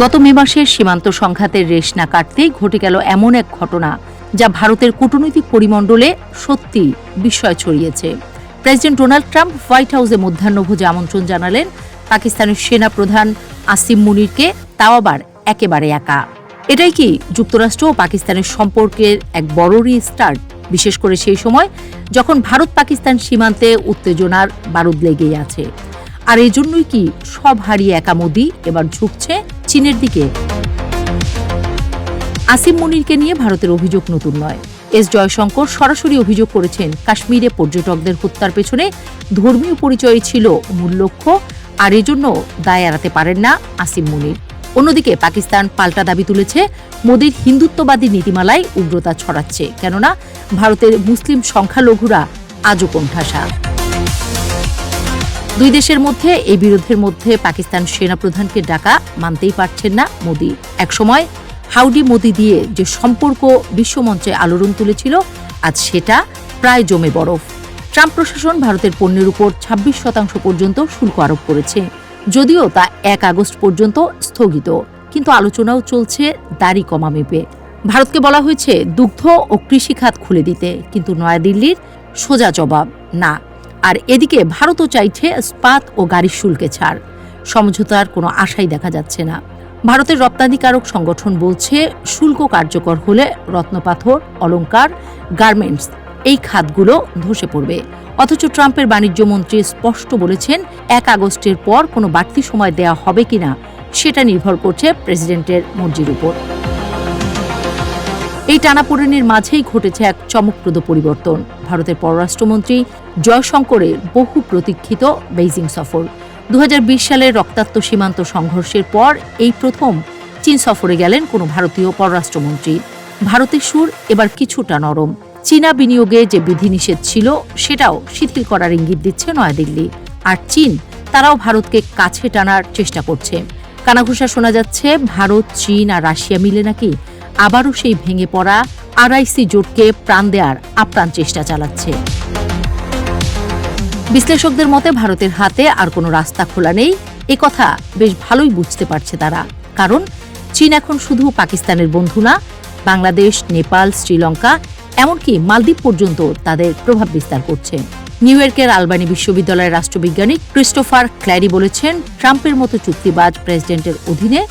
গত মে মাসের সীমান্ত সংঘাতের রেশ না কাটতেই ঘটে গেল এমন এক ঘটনা যা ভারতের কূটনৈতিক পরিমণ্ডলে সত্যি বিস্ময় ছড়িয়েছে। প্রেসিডেন্ট ডোনাল্ড ট্রাম্প হোয়াইট হাউসে মধ্যাহ্নভোজে আমন্ত্রণ জানালেন পাকিস্তানের সেনা প্রধান আসিম মুনিরকে, তাও আবার একেবারে একা। এটাই কি যুক্তরাষ্ট্র ও পাকিস্তানের সম্পর্কের এক বড় রিস্টার্ট, বিশেষ করে সেই সময় যখন ভারত পাকিস্তান সীমান্তে উত্তেজনার বারুদ লেগেই আছে। আর এই জন্যই কি সব হারিয়ে একা মোদি এবার ঝুঁকছে চীনের দিকে? আসিম মুনিরকে নিয়ে ভারতের অভিযোগ নতুন নয়। এস জয়শঙ্কর সরাসরি অভিযোগ করেছেন কাশ্মীরে পর্যটকদের হত্যার পেছনে ধর্মীয় পরিচয় ছিল মূল লক্ষ্য, আর এজন্য দায় এড়াতে পারেন না আসিম মুনির। অন্যদিকে পাকিস্তান পাল্টা দাবি তুলেছে মোদির হিন্দুত্ববাদী নীতিমালায় উগ্রতা ছড়াচ্ছে, কেননা ভারতের মুসলিম সংখ্যালঘুরা আজও কোণঠাসা। দুই দেশের মধ্যে এই বিরোধের মধ্যে পাকিস্তান সেনাপ্রধানকে ডাকা মানতেই পারছেন না মোদি। একসময় হাউডি মোদি দিয়ে যে সম্পর্ক বিশ্বমঞ্চে আলোড়ন তুলেছিল, আজ সেটা প্রায় জমে বরফ। ট্রাম্প প্রশাসন ভারতের পণ্যের উপর 26% পর্যন্ত শুল্ক আরোপ করেছে, যদিও তা 1 আগস্ট পর্যন্ত স্থগিত। কিন্তু আলোচনাও চলছে দাড়ি কমা মেপে। ভারতকে বলা হয়েছে দুগ্ধ ও কৃষিখাত খুলে দিতে, কিন্তু নয়াদিল্লির সোজা জবাব না। আর এদিকে ভারতও চাইছে ইস্পাত ও গাড়ির শুল্কে ছাড়। সমঝোতার কোনো আশাই দেখা যাচ্ছে না। ভারতের রপ্তানিকারক সংগঠন বলছে শুল্ক কার্যকর হলে রত্নপাথর, অলংকার, গার্মেন্টস এই খাতগুলো ধসে পড়বে। অথচ ট্রাম্পের বাণিজ্য মন্ত্রী স্পষ্ট বলেছেন 1 আগস্টের পর কোনো বাড়তি সময় দেয়া হবে কিনা সেটা নির্ভর করছে প্রেসিডেন্টের মর্জির উপর। এই টানাপোড়েনের মাঝেই ঘটেছে এক চমকপ্রদ পরিবর্তন। ভারতের পররাষ্ট্রমন্ত্রী জয়শঙ্করের বহু প্রতীক্ষিত বেইজিং সফর। 2020 সালের রক্তাক্ত সীমান্ত সংঘর্ষের পর এই প্রথম চীন সফরে গেলেন কোনো ভারতীয় পররাষ্ট্রমন্ত্রী। ভারতের সুর এবার কিছুটা নরম। চীনা বিনিয়োগে যে বিধিনিষেধ ছিল সেটাও শিথিল করার ইঙ্গিত দিচ্ছে নয়াদিল্লি। আর চীন তারাও ভারতকে কাছে টানার চেষ্টা করছে। কানাঘুষা শোনা যাচ্ছে ভারত, চীন আর রাশিয়া মিলে নাকি আবারও সেই ভেঙে পড়া RIC জোটকে প্রাণ দেওয়ার আপ্রাণ চেষ্টা চালাচ্ছে। বিশ্লেষকদের মতে ভারতের হাতে আর কোনো রাস্তা খোলা নেই, একথা বেশ ভালোই বুঝতে পারছে তারা। কারণ চীন এখন শুধু পাকিস্তানের বন্ধু না, বাংলাদেশ, নেপাল, শ্রীলঙ্কা, এমনকি মালদ্বীপ পর্যন্ত তাদের প্রভাব বিস্তার করছে। নিউ ইয়র্কের আলবানি বিশ্ববিদ্যালয়ের রাষ্ট্রবিজ্ঞানী ক্রিস্টোফার ক্ল্যারি বলেছেন, ট্রাম্পের মতো চুক্তিবাজ প্রেসিডেন্টের অধীনে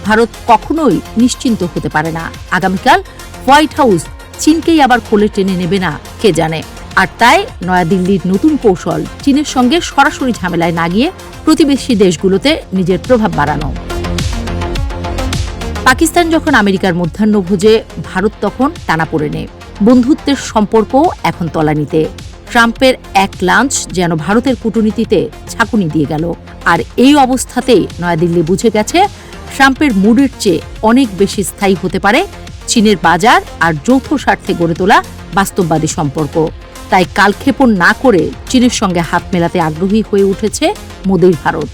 ভারত কখনোই নিশ্চিন্ত হতে পারে না। আগামীকাল হোয়াইট হাউস চীনকেই আবার কোলে টেনে নেবে না কে জানে। আর তাই নয়াদিল্লির নতুন কৌশল চীনের সঙ্গে সরাসরি ঝামেলায় না গিয়ে প্রতিবেশী দেশগুলোতে নিজের প্রভাব বাড়ানো। পাকিস্তান যখন আমেরিকার মধ্যাহ্নভোজে, ভারত তখন টানাপোড়েনে। বন্ধুত্বের সম্পর্কও এখন তলানিতে। ট্রাম্পের এক লাঞ্চ যেন ভারতের কূটনীতিতে ঝাঁকুনি দিয়ে গেল। আর এই অবস্থাতেই নয়াদিল্লি বুঝে গেছে ট্রাম্পের মুডের চেয়ে অনেক বেশি স্থায়ী হতে পারে চীনের বাজার আর যৌথ স্বার্থে গড়ে তোলা বাস্তববাদী সম্পর্ক। তাই কালক্ষেপণ না করে চীনের সঙ্গে হাত মেলাতে আগ্রহী হয়ে উঠেছে মোদির ভারত।